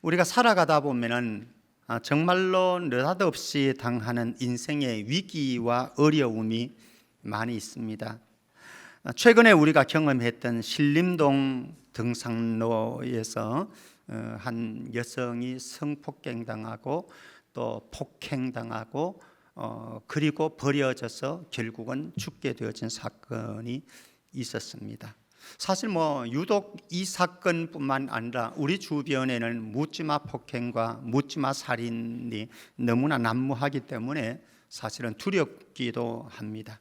우리가 살아가다 보면은 정말로 느닷없이 당하는 인생의 위기와 어려움이 많이 있습니다. 최근에 우리가 경험했던 신림동 등산로에서 한 여성이 성폭행당하고 또 폭행당하고 그리고 버려져서 결국은 죽게 되어진 사건이 있었습니다. 사실 유독 이 사건뿐만 아니라 우리 주변에는 묻지마 폭행과 묻지마 살인이 너무나 난무하기 때문에 사실은 두렵기도 합니다.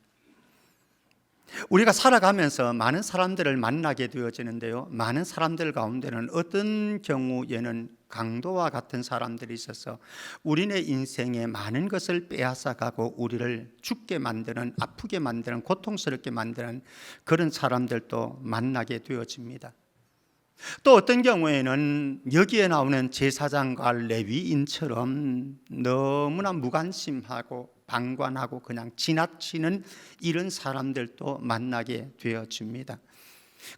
우리가 살아가면서 많은 사람들을 만나게 되어지는데요, 많은 사람들 가운데는 어떤 경우에는 강도와 같은 사람들이 있어서 우리네 인생에 많은 것을 빼앗아가고 우리를 죽게 만드는, 아프게 만드는, 고통스럽게 만드는 그런 사람들도 만나게 되어집니다. 또 어떤 경우에는 여기에 나오는 제사장과 레위인처럼 너무나 무관심하고 방관하고 그냥 지나치는 이런 사람들도 만나게 되어집니다.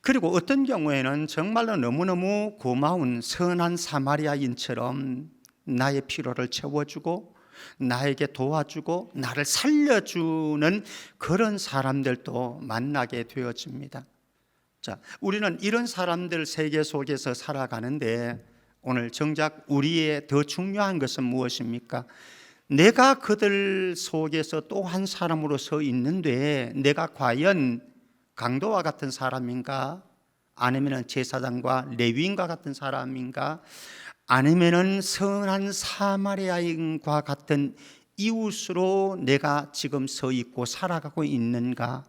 그리고 어떤 경우에는 정말로 너무너무 고마운 선한 사마리아인처럼 나의 필요를 채워주고 나에게 도와주고 나를 살려주는 그런 사람들도 만나게 되어집니다. 자, 우리는 이런 사람들 세계 속에서 살아가는데 오늘 정작 우리의 더 중요한 것은 무엇입니까? 내가 그들 속에서 또 한 사람으로 서 있는데 내가 과연 강도와 같은 사람인가? 아니면 제사장과 레위인과 같은 사람인가? 아니면 선한 사마리아인과 같은 이웃으로 내가 지금 서 있고 살아가고 있는가?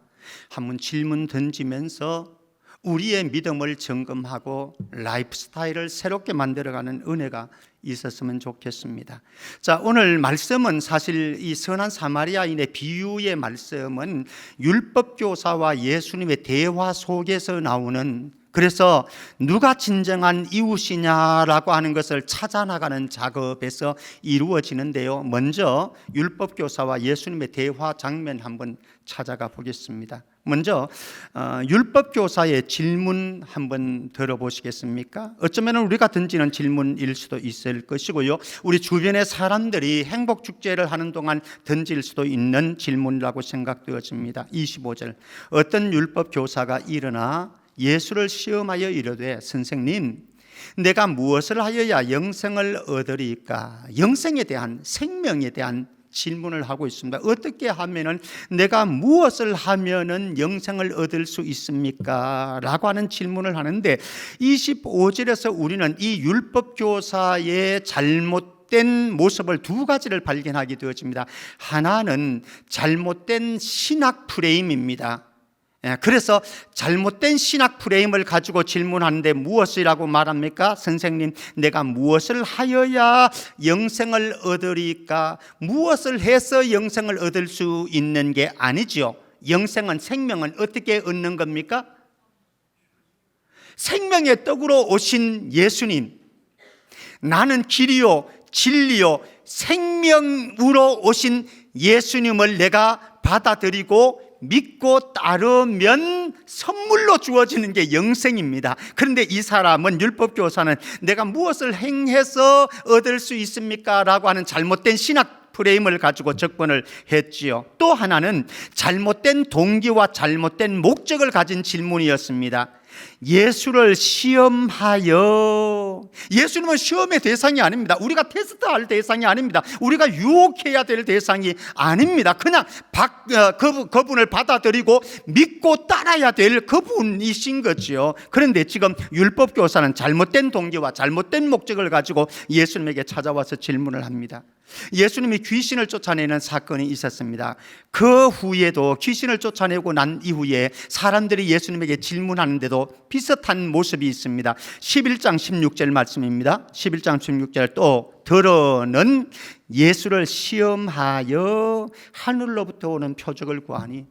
한번 질문 던지면서 우리의 믿음을 점검하고 라이프 스타일을 새롭게 만들어가는 은혜가 있었으면 좋겠습니다. 자, 오늘 말씀은 사실 이 선한 사마리아인의 비유의 말씀은 율법교사와 예수님의 대화 속에서 나오는, 그래서 누가 진정한 이웃이냐라고 하는 것을 찾아나가는 작업에서 이루어지는데요, 먼저 율법교사와 예수님의 대화 장면 한번 찾아가 보겠습니다. 먼저 율법교사의 질문 한번 들어보시겠습니까? 어쩌면 우리가 던지는 질문일 수도 있을 것이고요, 우리 주변의 사람들이 행복축제를 하는 동안 던질 수도 있는 질문이라고 생각되어집니다. 25절, 어떤 율법교사가 일어나 예수를 시험하여 이르되 선생님, 내가 무엇을 하여야 영생을 얻으리까? 영생에 대한, 생명에 대한 질문을 하고 있습니다. 어떻게 하면은, 내가 무엇을 하면은 영생을 얻을 수 있습니까? 라고 하는 질문을 하는데 25절에서 우리는 이 율법교사의 잘못된 모습을 두 가지를 발견하게 되어집니다. 하나는 잘못된 신학 프레임입니다. 그래서 잘못된 신학 프레임을 가지고 질문하는데 무엇이라고 말합니까? 선생님, 내가 무엇을 하여야 영생을 얻으리까? 무엇을 해서 영생을 얻을 수 있는 게 아니죠. 영생은, 생명은 어떻게 얻는 겁니까? 생명의 떡으로 오신 예수님, 나는 길이요 진리요 생명으로 오신 예수님을 내가 받아들이고 믿고 따르면 선물로 주어지는 게 영생입니다. 그런데 이 사람은, 율법교사는 내가 무엇을 행해서 얻을 수 있습니까? 라고 하는 잘못된 신학 프레임을 가지고 접근을 했지요. 또 하나는 잘못된 동기와 잘못된 목적을 가진 질문이었습니다. 예수를 시험하여, 예수님은 시험의 대상이 아닙니다. 우리가 테스트할 대상이 아닙니다. 우리가 유혹해야 될 대상이 아닙니다. 그냥 그분을 받아들이고 믿고 따라야 될 그분이신 거죠. 그런데 지금 율법교사는 잘못된 동기와 잘못된 목적을 가지고 예수님에게 찾아와서 질문을 합니다. 예수님이 귀신을 쫓아내는 사건이 있었습니다. 그 후에도, 귀신을 쫓아내고 난 이후에 사람들이 예수님에게 질문하는데도 비슷한 모습이 있습니다. 11장 16절 말씀입니다. 11장 16절, 또 더러는 예수를 시험하여 하늘로부터 오는 표적을 구하니.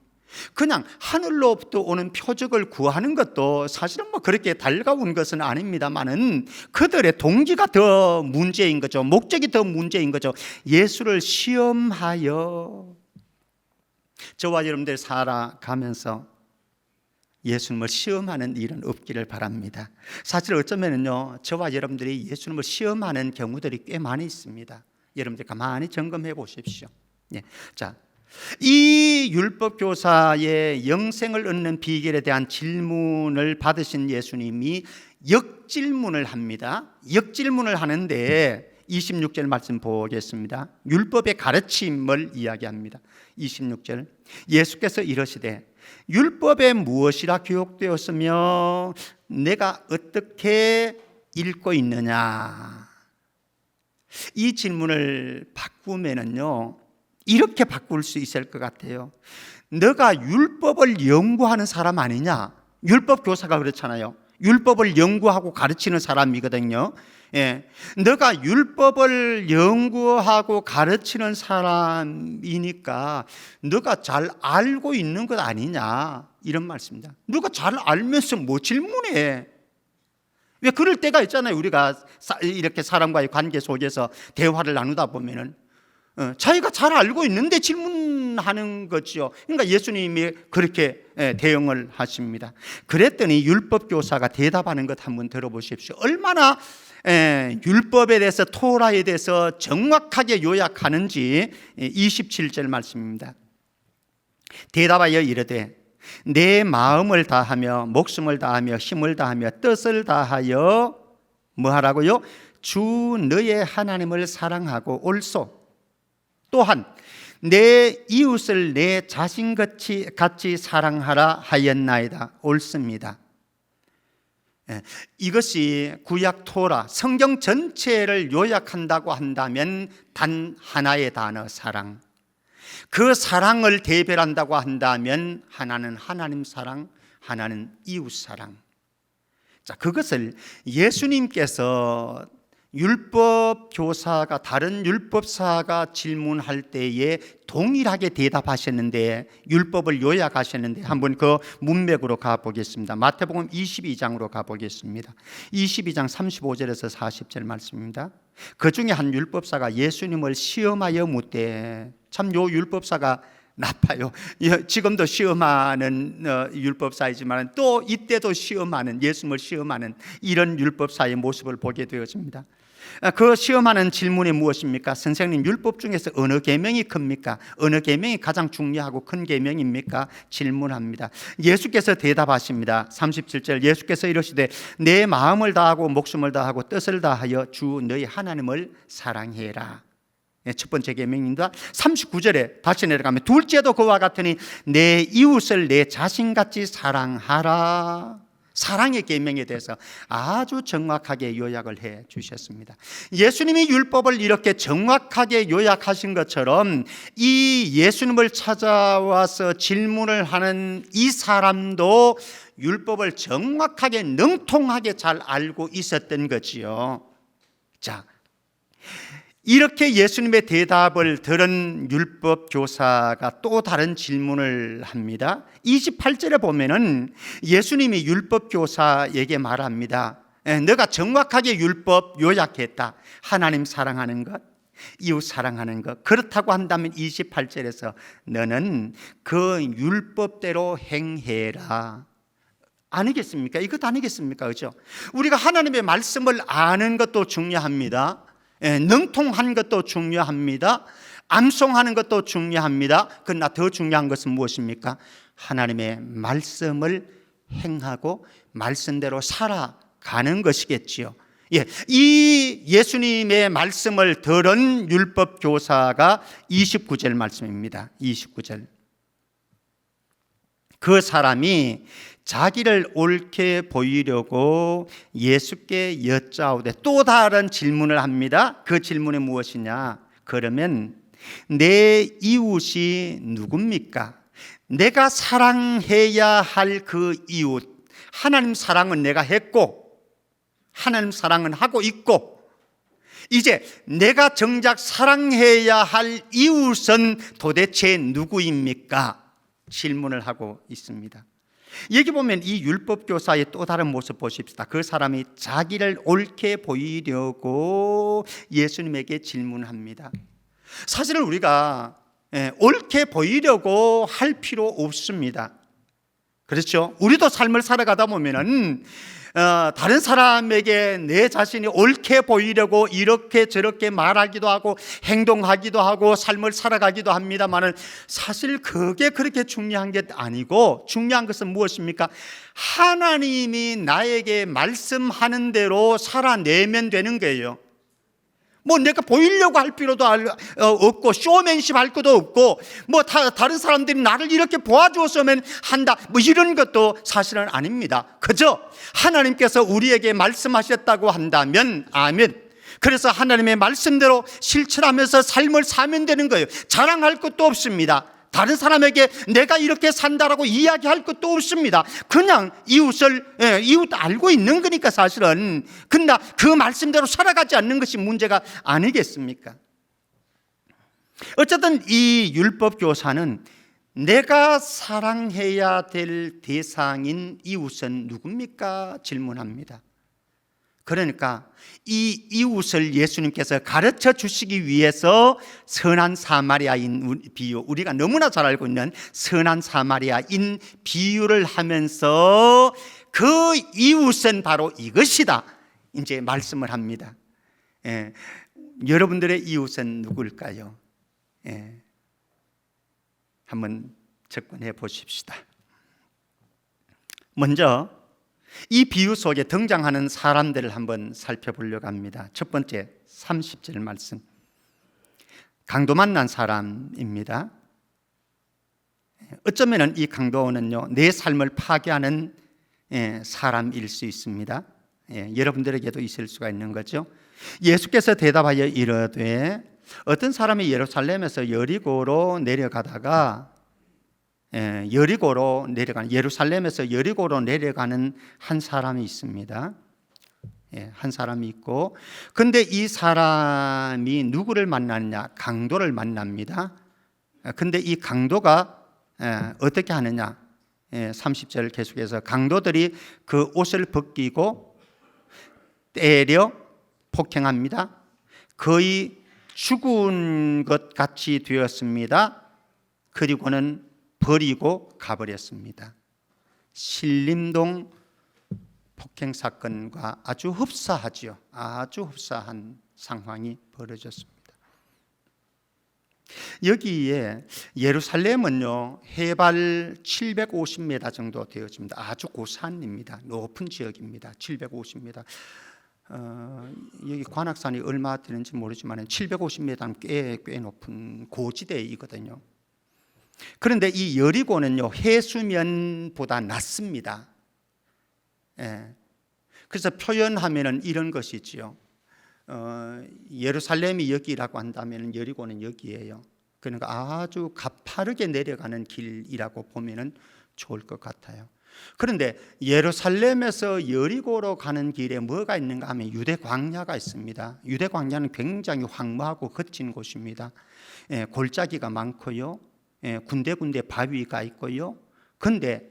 그냥 하늘로부터 오는 표적을 구하는 것도 사실은 그렇게 달가운 것은 아닙니다만은 그들의 동기가 더 문제인 거죠. 목적이 더 문제인 거죠. 예수를 시험하여. 저와 여러분들 살아가면서 예수님을 시험하는 일은 없기를 바랍니다. 사실 어쩌면요, 저와 여러분들이 예수님을 시험하는 경우들이 꽤 많이 있습니다. 여러분들 가만히 점검해 보십시오. 예. 자, 이 율법 교사의 영생을 얻는 비결에 대한 질문을 받으신 예수님이 역질문을 합니다. 역질문을 하는데 26절 말씀 보겠습니다. 율법의 가르침을 이야기합니다. 26절, 예수께서 이러시되 율법에 무엇이라 기록되었으며 내가 어떻게 읽고 있느냐. 이 질문을 바꾸면은요, 이렇게 바꿀 수 있을 것 같아요. 너가 율법을 연구하는 사람 아니냐? 율법 교사가 그렇잖아요. 율법을 연구하고 가르치는 사람이거든요. 예, 너가 율법을 연구하고 가르치는 사람이니까 너가 잘 알고 있는 것 아니냐, 이런 말씀입니다. 너가 잘 알면서 뭐 질문해? 왜 그럴 때가 있잖아요. 우리가 이렇게 사람과의 관계 속에서 대화를 나누다 보면은 자기가 잘 알고 있는데 질문하는 거죠. 그러니까 예수님이 그렇게 대응을 하십니다. 그랬더니 율법 교사가 대답하는 것 한번 들어보십시오. 얼마나 율법에 대해서, 토라에 대해서 정확하게 요약하는지. 27절 말씀입니다. 대답하여 이르되 내 마음을 다하며 목숨을 다하며 힘을 다하며 뜻을 다하여 뭐 하라고요? 주 너의 하나님을 사랑하고 옳소. 또한 내 이웃을 내 자신같이 사랑하라 하였나이다. 옳습니다. 이것이 구약 토라, 성경 전체를 요약한다고 한다면 단 하나의 단어, 사랑. 그 사랑을 대별한다고 한다면 하나는 하나님 사랑, 하나는 이웃 사랑. 자, 그것을 예수님께서 율법 교사가, 다른 율법사가 질문할 때에 동일하게 대답하셨는데, 율법을 요약하셨는데, 한번 그 문맥으로 가보겠습니다. 마태복음 22장으로 가보겠습니다. 22장 35절에서 40절 말씀입니다. 그 중에 한 율법사가 예수님을 시험하여 묻되, 참 요 율법사가 나빠요. 지금도 시험하는 율법사이지만 또 이때도 시험하는, 예수님을 시험하는 이런 율법사의 모습을 보게 되었습니다. 그 시험하는 질문이 무엇입니까? 선생님, 율법 중에서 어느 계명이 큽니까? 어느 계명이 가장 중요하고 큰 계명입니까? 질문합니다. 예수께서 대답하십니다. 37절, 예수께서 이러시되 내 마음을 다하고 목숨을 다하고 뜻을 다하여 주 너희 하나님을 사랑해라. 첫 번째 계명입니다. 39절에 다시 내려가면 둘째도 그와 같으니 내 이웃을 내 자신같이 사랑하라. 사랑의 계명에 대해서 아주 정확하게 요약을 해 주셨습니다. 예수님이 율법을 이렇게 정확하게 요약하신 것처럼 이 예수님을 찾아와서 질문을 하는 이 사람도 율법을 정확하게 능통하게 잘 알고 있었던 거지요. 자, 이렇게 예수님의 대답을 들은 율법 교사가 또 다른 질문을 합니다. 28절에 보면은 예수님이 율법 교사에게 말합니다. 너가 정확하게 율법 요약했다. 하나님 사랑하는 것, 이웃 사랑하는 것. 그렇다고 한다면 28절에서 너는 그 율법대로 행해라. 아니겠습니까? 이것 아니겠습니까? 그렇죠? 우리가 하나님의 말씀을 아는 것도 중요합니다. 능통한 것도 중요합니다. 암송하는 것도 중요합니다. 그러나 더 중요한 것은 무엇입니까? 하나님의 말씀을 행하고 말씀대로 살아가는 것이겠지요. 이 예수님의 말씀을 들은 율법 교사가 29절 말씀입니다. 29절. 그 사람이 자기를 옳게 보이려고 예수께 여짜오되 또 다른 질문을 합니다. 그 질문이 무엇이냐? 그러면 내 이웃이 누굽니까? 내가 사랑해야 할 그 이웃, 하나님 사랑은 내가 했고 하나님 사랑은 하고 있고, 이제 내가 정작 사랑해야 할 이웃은 도대체 누구입니까? 질문을 하고 있습니다. 여기 보면 이 율법 교사의 또 다른 모습 보십시다. 그 사람이 자기를 옳게 보이려고 예수님에게 질문합니다. 사실은 우리가 옳게 보이려고 할 필요 없습니다. 그렇죠? 우리도 삶을 살아가다 보면은 다른 사람에게 내 자신이 옳게 보이려고 이렇게 저렇게 말하기도 하고 행동하기도 하고 삶을 살아가기도 합니다만은 사실 그게 그렇게 중요한 게 아니고 중요한 것은 무엇입니까? 하나님이 나에게 말씀하는 대로 살아내면 되는 거예요. 뭐 내가 보이려고 할 필요도 없고 쇼맨십 할 것도 없고 뭐 다른 사람들이 나를 이렇게 보아주었으면 한다 뭐 이런 것도 사실은 아닙니다. 그저 하나님께서 우리에게 말씀하셨다고 한다면 아멘. 그래서 하나님의 말씀대로 실천하면서 삶을 사면 되는 거예요. 자랑할 것도 없습니다. 다른 사람에게 내가 이렇게 산다라고 이야기할 것도 없습니다. 그냥 이웃 알고 있는 거니까 사실은. 근데 그 말씀대로 살아가지 않는 것이 문제가 아니겠습니까? 어쨌든 이 율법 교사는 내가 사랑해야 될 대상인 이웃은 누굽니까? 질문합니다. 그러니까 이 이웃을 예수님께서 가르쳐 주시기 위해서 선한 사마리아인 비유, 우리가 너무나 잘 알고 있는 선한 사마리아인 비유를 하면서 그 이웃은 바로 이것이다 이제 말씀을 합니다. 여러분들의 이웃은 누굴까요? 한번 접근해 보십시다. 먼저 이 비유 속에 등장하는 사람들을 한번 살펴보려고 합니다. 첫 번째 30절 말씀, 강도 만난 사람입니다. 어쩌면 이 강도는요 내 삶을 파괴하는 사람일 수 있습니다. 여러분들에게도 있을 수가 있는 거죠. 예수께서 대답하여 이르되 어떤 사람이 예루살렘에서 여리고로 내려가다가 예루살렘에서 여리고로 내려가는 한 사람이 있습니다. 한 사람이 있고, 근데 이 사람이 누구를 만났냐? 강도를 만납니다. 근데 이 강도가 어떻게 하느냐? 30절 계속해서 강도들이 그 옷을 벗기고 때려 폭행합니다. 거의 죽은 것 같이 되었습니다. 그리고는 버리고 가버렸습니다. 신림동 폭행 사건과 아주 흡사하지요. 아주 흡사한 상황이 벌어졌습니다. 여기에 예루살렘은요 해발 750m 정도 되어집니다. 아주 고산입니다. 높은 지역입니다. 750m. 여기 관악산이 얼마 되는지 모르지만 750m는 꽤 높은 고지대이거든요. 그런데 이 여리고는요 해수면보다 낮습니다. 그래서 표현하면은 이런 것이지요. 예루살렘이 여기라고 한다면 여리고는 여기예요. 그러니까 아주 가파르게 내려가는 길이라고 보면은 좋을 것 같아요. 그런데 예루살렘에서 여리고로 가는 길에 뭐가 있는가 하면 유대 광야가 있습니다. 유대 광야는 굉장히 황무하고 거친 곳입니다. 골짜기가 많고요. 군데군데 바위가 있고요. 그런데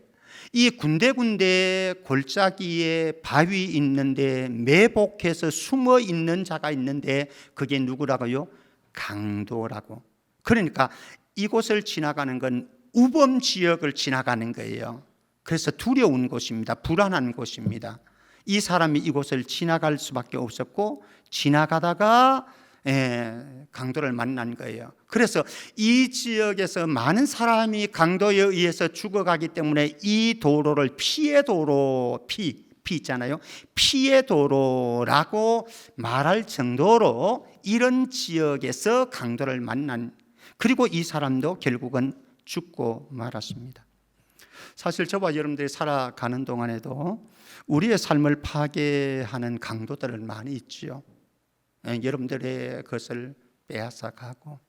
이 군데군데 골짜기에 바위 있는데 매복해서 숨어 있는 자가 있는데 그게 누구라고요? 강도라고. 그러니까 이곳을 지나가는 건 우범 지역을 지나가는 거예요. 그래서 두려운 곳입니다. 불안한 곳입니다. 이 사람이 이곳을 지나갈 수밖에 없었고 지나가다가 강도를 만난 거예요. 그래서 이 지역에서 많은 사람이 강도에 의해서 죽어가기 때문에 이 도로를 피해 도로, 피 있잖아요. 피해 도로라고 말할 정도로 이런 지역에서 강도를 만난, 그리고 이 사람도 결국은 죽고 말았습니다. 사실 저와 여러분들이 살아가는 동안에도 우리의 삶을 파괴하는 강도들은 많이 있지요. 여러분들의 것을 빼앗아 가고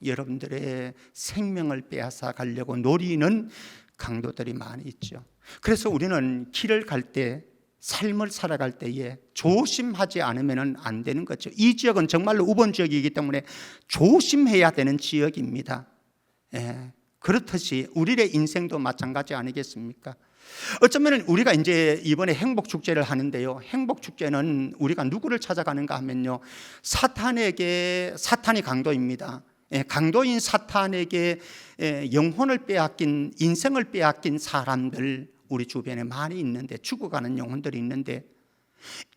여러분들의 생명을 빼앗아 가려고 노리는 강도들이 많이 있죠. 그래서 우리는 길을 갈 때, 삶을 살아갈 때에 조심하지 않으면 안 되는 거죠. 이 지역은 정말로 우번 지역이기 때문에 조심해야 되는 지역입니다. 그렇듯이 우리의 인생도 마찬가지 아니겠습니까? 어쩌면 우리가 이제 이번에 행복축제를 하는데요, 행복축제는 우리가 누구를 찾아가는가 하면요, 사탄이 강도입니다. 강도인 사탄에게 영혼을 빼앗긴, 인생을 빼앗긴 사람들 우리 주변에 많이 있는데, 죽어가는 영혼들이 있는데,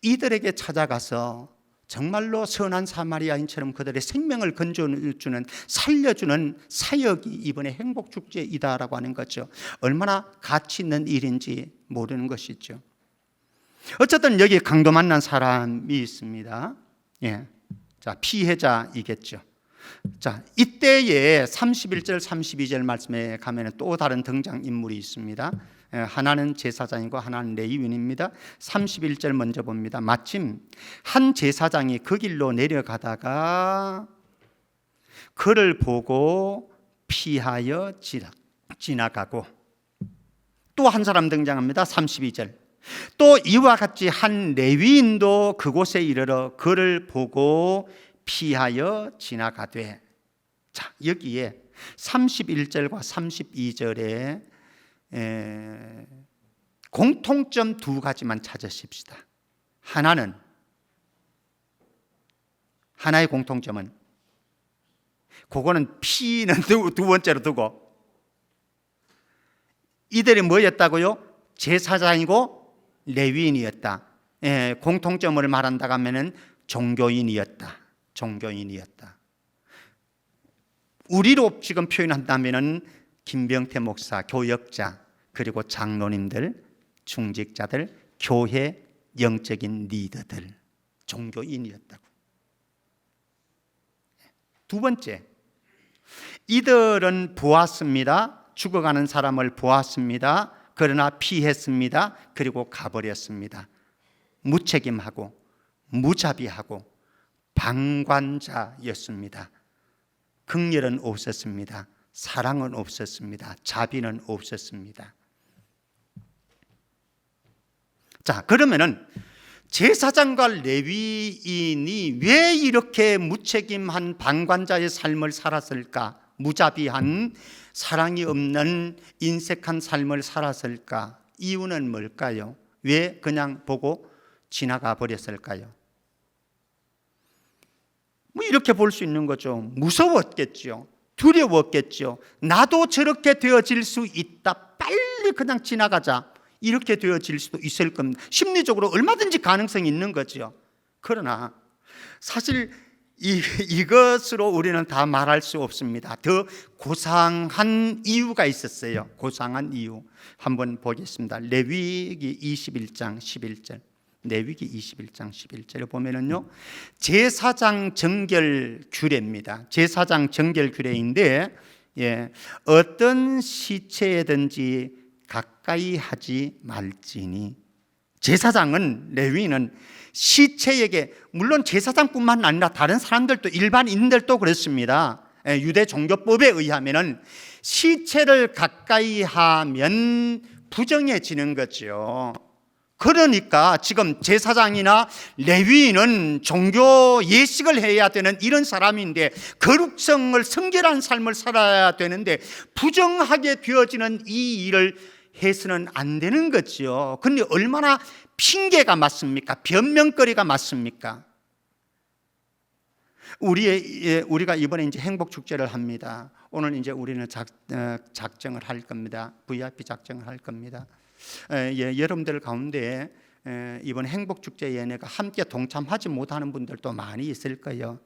이들에게 찾아가서 정말로 선한 사마리아인처럼 그들의 생명을 건져주는, 살려주는 사역이 이번에 행복축제이다라고 하는 거죠. 얼마나 가치 있는 일인지 모르는 것이죠. 어쨌든 여기 강도 만난 사람이 있습니다. 자, 피해자이겠죠. 자, 이때에 31절 32절 말씀에 가면 또 다른 등장인물이 있습니다. 하나는 제사장이고 하나는 레위인입니다. 31절 먼저 봅니다. 마침 한 제사장이 그 길로 내려가다가 그를 보고 피하여 지나가고, 또 한 사람 등장합니다. 32절. 또 이와 같이 한 레위인도 그곳에 이르러 그를 보고 피하여 지나가되. 자, 여기에 31절과 32절에 공통점 두 가지만 찾으십시다. 하나의 공통점은, 그거는 피는 두 번째로 두고, 이들이 뭐였다고요? 제사장이고 레위인이었다. 공통점을 말한다고 하면은 종교인이었다. 우리로 지금 표현한다면은 김병태 목사, 교역자, 그리고 장로님들, 중직자들, 교회 영적인 리더들, 종교인이었다고. 두 번째, 이들은 보았습니다. 죽어가는 사람을 보았습니다. 그러나 피했습니다. 그리고 가버렸습니다. 무책임하고 무자비하고 방관자였습니다. 긍휼은 없었습니다. 사랑은 없었습니다. 자비는 없었습니다. 자, 그러면은 제사장과 레위인이 왜 이렇게 무책임한 방관자의 삶을 살았을까? 무자비한, 사랑이 없는 인색한 삶을 살았을까? 이유는 뭘까요? 왜 그냥 보고 지나가 버렸을까요? 뭐 이렇게 볼 수 있는 거죠. 무서웠겠죠. 두려웠겠죠. 나도 저렇게 되어질 수 있다. 빨리 그냥 지나가자. 이렇게 되어질 수도 있을 겁니다. 심리적으로 얼마든지 가능성이 있는 거죠. 그러나 사실 이것으로 우리는 다 말할 수 없습니다. 더 고상한 이유가 있었어요. 고상한 이유 한번 보겠습니다. 레위기 21장 11절. 레위기 21장 11절에 보면은요, 제사장 정결 규례입니다. 제사장 정결 규례인데, 어떤 시체에든지 가까이 하지 말지니. 제사장은, 레위인은 시체에게, 물론 제사장뿐만 아니라 다른 사람들도, 일반인들도 그렇습니다. 유대 종교법에 의하면은 시체를 가까이 하면 부정해지는 거죠. 그러니까 지금 제사장이나 레위인은 종교 예식을 해야 되는 이런 사람인데, 거룩성을, 성결한 삶을 살아야 되는데 부정하게 되어지는 이 일을 해서는 안 되는 거죠. 그런데 얼마나 핑계가 맞습니까? 변명거리가 맞습니까? 우리가 이번에 이제 행복 축제를 합니다. 오늘 이제 우리는 작정을 할 겁니다. VIP 작정을 할 겁니다. 여러분들 가운데 이번 행복 축제 예내가 함께 동참하지 못하는 분들도 많이 있을 거예요.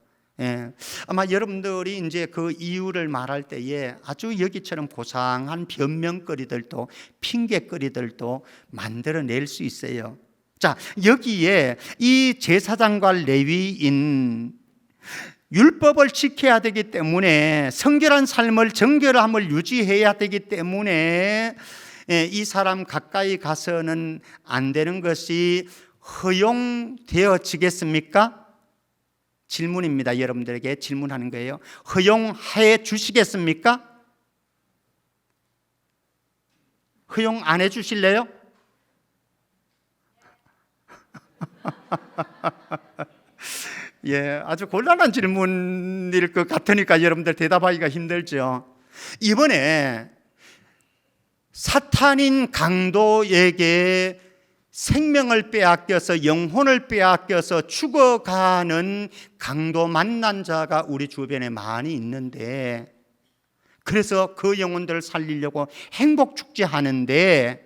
아마 여러분들이 이제 그 이유를 말할 때에 아주 여기처럼 고상한 변명거리들도, 핑계거리들도 만들어낼 수 있어요. 자, 여기에 이 제사장과 레위인, 율법을 지켜야 되기 때문에, 성결한 삶을, 정결함을 유지해야 되기 때문에 이 사람 가까이 가서는 안 되는 것이 허용되어지겠습니까? 질문입니다. 여러분들에게 질문하는 거예요. 허용해 주시겠습니까? 허용 안 해 주실래요? 아주 곤란한 질문일 것 같으니까 여러분들 대답하기가 힘들죠. 이번에 사탄인 강도에게 생명을 빼앗겨서 영혼을 빼앗겨서 죽어가는 강도 만난 자가 우리 주변에 많이 있는데, 그래서 그 영혼들을 살리려고 행복축제 하는데,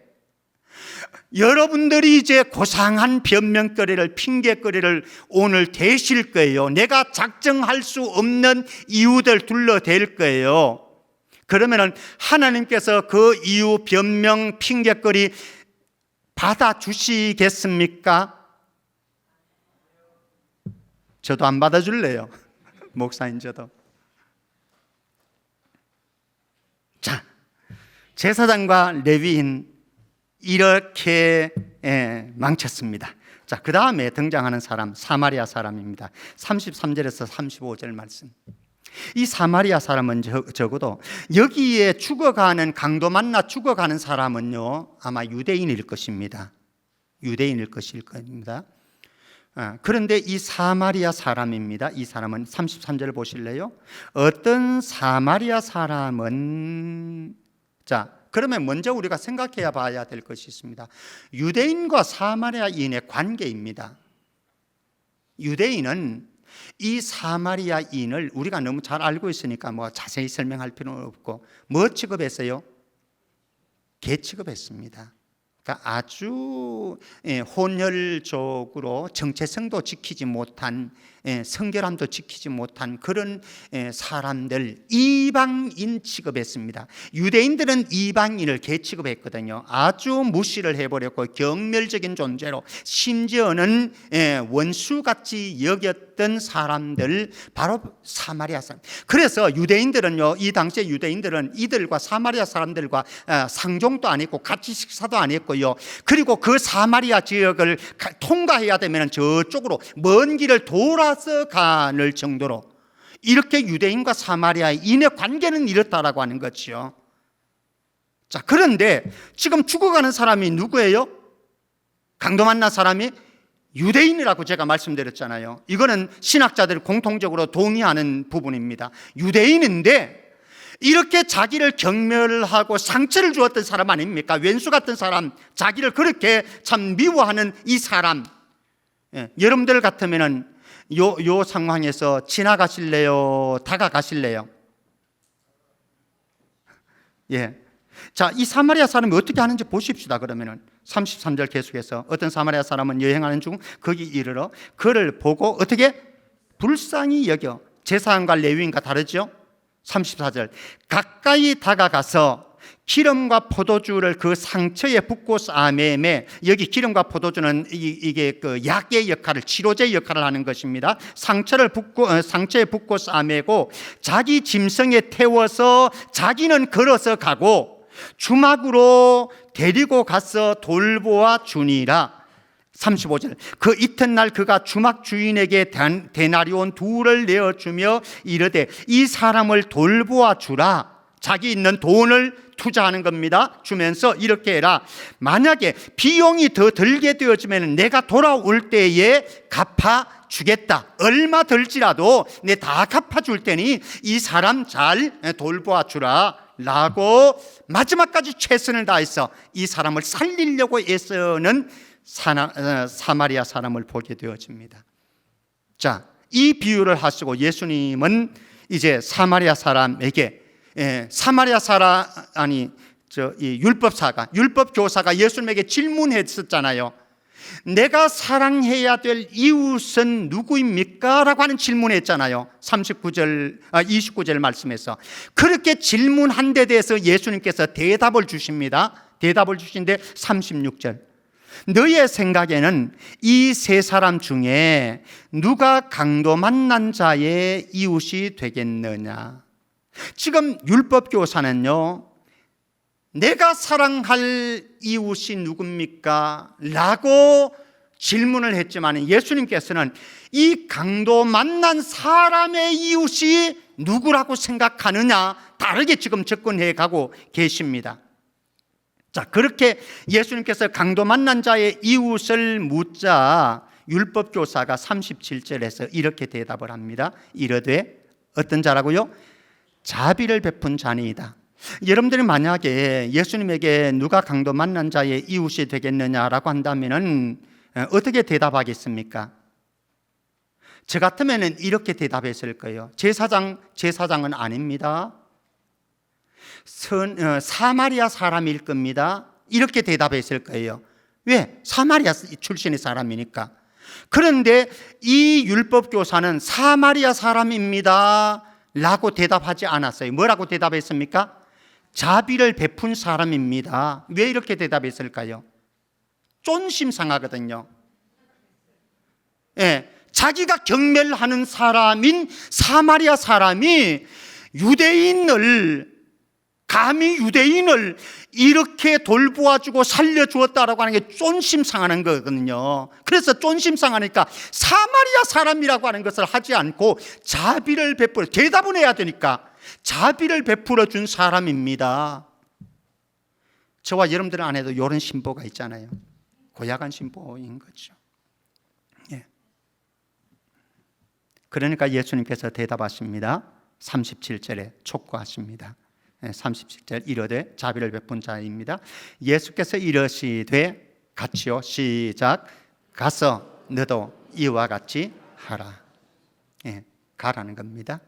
여러분들이 이제 고상한 변명거리를, 핑계거리를 오늘 대실 거예요. 내가 작정할 수 없는 이유들 둘러댈 거예요. 그러면은 하나님께서 그 이유, 변명, 핑계거리 받아주시겠습니까? 저도 안 받아줄래요. 목사인 저도. 자, 제사장과 레위인 이렇게 망쳤습니다. 자, 그 다음에 등장하는 사람, 사마리아 사람입니다. 33절에서 35절 말씀. 이 사마리아 사람은 적어도 여기에 죽어가는, 강도 만나 죽어가는 사람은요, 아마 유대인일 것입니다. 유대인일 것일 겁니다. 그런데 이 사마리아 사람입니다. 이 사람은 33절을 보실래요? 어떤 사마리아 사람은, 자, 그러면 먼저 우리가 생각해야 봐야 될 것이 있습니다. 유대인과 사마리아인의 관계입니다. 유대인은 이 사마리아인을 우리가 너무 잘 알고 있으니까 뭐 자세히 설명할 필요는 없고, 뭐 취급했어요? 개 취급했습니다. 그러니까 아주 혼혈적으로 정체성도 지키지 못한, 성결함도 지키지 못한 그런 사람들, 이방인 취급했습니다. 유대인들은 이방인을 개 취급했거든요. 아주 무시를 해버렸고 경멸적인 존재로, 심지어는 원수같이 여겼던 사람들, 바로 사마리아 사람. 그래서 유대인들은요, 이 당시에 유대인들은 이들과 사마리아 사람들과 상종도 안 했고 같이 식사도 안 했고요, 그리고 그 사마리아 지역을 통과해야 되면 저쪽으로 먼 길을 돌아서 가는 정도로, 이렇게 유대인과 사마리아인의 관계는 이렇다라고 하는 거죠. 자, 그런데 지금 죽어가는 사람이 누구예요? 강도 만난 사람이 유대인이라고 제가 말씀드렸잖아요. 이거는 신학자들이 공통적으로 동의하는 부분입니다. 유대인인데 이렇게 자기를 경멸하고 상처를 주었던 사람 아닙니까? 왼수 같은 사람, 자기를 그렇게 참 미워하는 이 사람. 여러분들 같으면은 요 상황에서 지나가실래요? 다가가실래요? 예. 자, 이 사마리아 사람이 어떻게 하는지 보십시다. 그러면은 33절 계속해서 어떤 사마리아 사람은 여행하는 중 거기 이르러 그를 보고 어떻게? 불쌍히 여겨. 제사장과 레위인과 다르죠? 34절. 가까이 다가가서 기름과 포도주를 그 상처에 붓고 싸매매. 여기 기름과 포도주는 이게 그 약의 역할을, 치료제 역할을 하는 것입니다. 상처에 붓고 싸매고 자기 짐승에 태워서 자기는 걸어서 가고 주막으로 데리고 가서 돌보아 주니라. 35절. 그 이튿날 그가 주막 주인에게 데나리온 2를 내어주며 이르되 이 사람을 돌보아 주라. 자기 있는 돈을 투자하는 겁니다. 주면서 이렇게 해라. 만약에 비용이 더 들게 되어지면 내가 돌아올 때에 갚아주겠다. 얼마 들지라도 내 다 갚아줄 테니 이 사람 잘 돌보아 주라 라고 마지막까지 최선을 다해서 이 사람을 살리려고 애쓰는 사마리아 사람을 보게 되어집니다. 자, 이 비유를 하시고 예수님은 이제 사마리아 사람에게 사마리아 사람, 이 율법 교사가 예수님에게 질문했었잖아요. 내가 사랑해야 될 이웃은 누구입니까? 라고 하는 질문했잖아요. 29절 말씀에서. 그렇게 질문한 데 대해서 예수님께서 대답을 주십니다. 대답을 주신데 36절. 너의 생각에는 이 세 사람 중에 누가 강도 만난 자의 이웃이 되겠느냐? 지금 율법교사는요, 내가 사랑할 이웃이 누굽니까? 라고 질문을 했지만 예수님께서는 이 강도 만난 사람의 이웃이 누구라고 생각하느냐, 다르게 지금 접근해 가고 계십니다. 자, 그렇게 예수님께서 강도 만난 자의 이웃을 묻자 율법교사가 37절에서 이렇게 대답을 합니다. 이르되 어떤 자라고요? 자비를 베푼 자니이다. 여러분들이 만약에 예수님에게 누가 강도 만난 자의 이웃이 되겠느냐라고 한다면 어떻게 대답하겠습니까? 저 같으면 이렇게 대답했을 거예요. 제사장은 아닙니다. 사마리아 사람일 겁니다. 이렇게 대답했을 거예요. 왜? 사마리아 출신의 사람이니까. 그런데 이 율법교사는 사마리아 사람입니다 라고 대답하지 않았어요. 뭐라고 대답했습니까? 자비를 베푼 사람입니다. 왜 이렇게 대답했을까요? 쫀심 상하거든요. 예, 자기가 경멸하는 사람인 사마리아 사람이 감히 유대인을 이렇게 돌보아주고 살려주었다라고 하는 게 쫀심 상하는 거거든요. 그래서 쫀심 상하니까 사마리아 사람이라고 하는 것을 하지 않고 자비를 베풀어, 대답은 해야 되니까 자비를 베풀어 준 사람입니다. 저와 여러분들 안에도 이런 신보가 있잖아요. 고약한 신보인 거죠. 예. 그러니까 예수님께서 대답하십니다. 37절에 촉구하십니다. 37절 이르되 자비를 베푼 자입니다. 예수께서 이르시되 같이요 시작 가서 너도 이와 같이 하라. 예, 가라는 겁니다.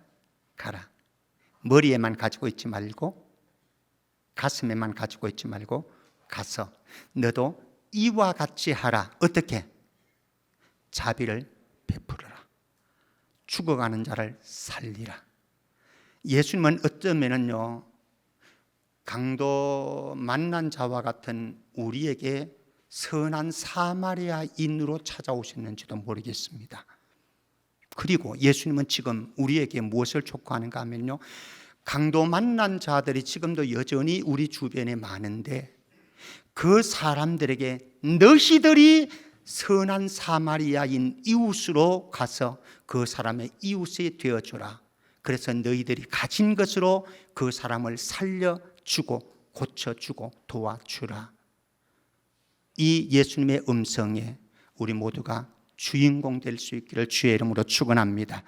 가라. 머리에만 가지고 있지 말고 가슴에만 가지고 있지 말고 가서 너도 이와 같이 하라. 어떻게? 자비를 베풀어라. 죽어가는 자를 살리라. 예수님은 어쩌면은요 강도 만난 자와 같은 우리에게 선한 사마리아인으로 찾아오셨는지도 모르겠습니다. 그리고 예수님은 지금 우리에게 무엇을 촉구하는가 하면요 강도 만난 자들이 지금도 여전히 우리 주변에 많은데 그 사람들에게 너희들이 선한 사마리아인 이웃으로 가서 그 사람의 이웃이 되어주라. 그래서 너희들이 가진 것으로 그 사람을 살려주고 고쳐주고 도와주라. 이 예수님의 음성에 우리 모두가 주인공 될 수 있기를 주의 이름으로 축원합니다.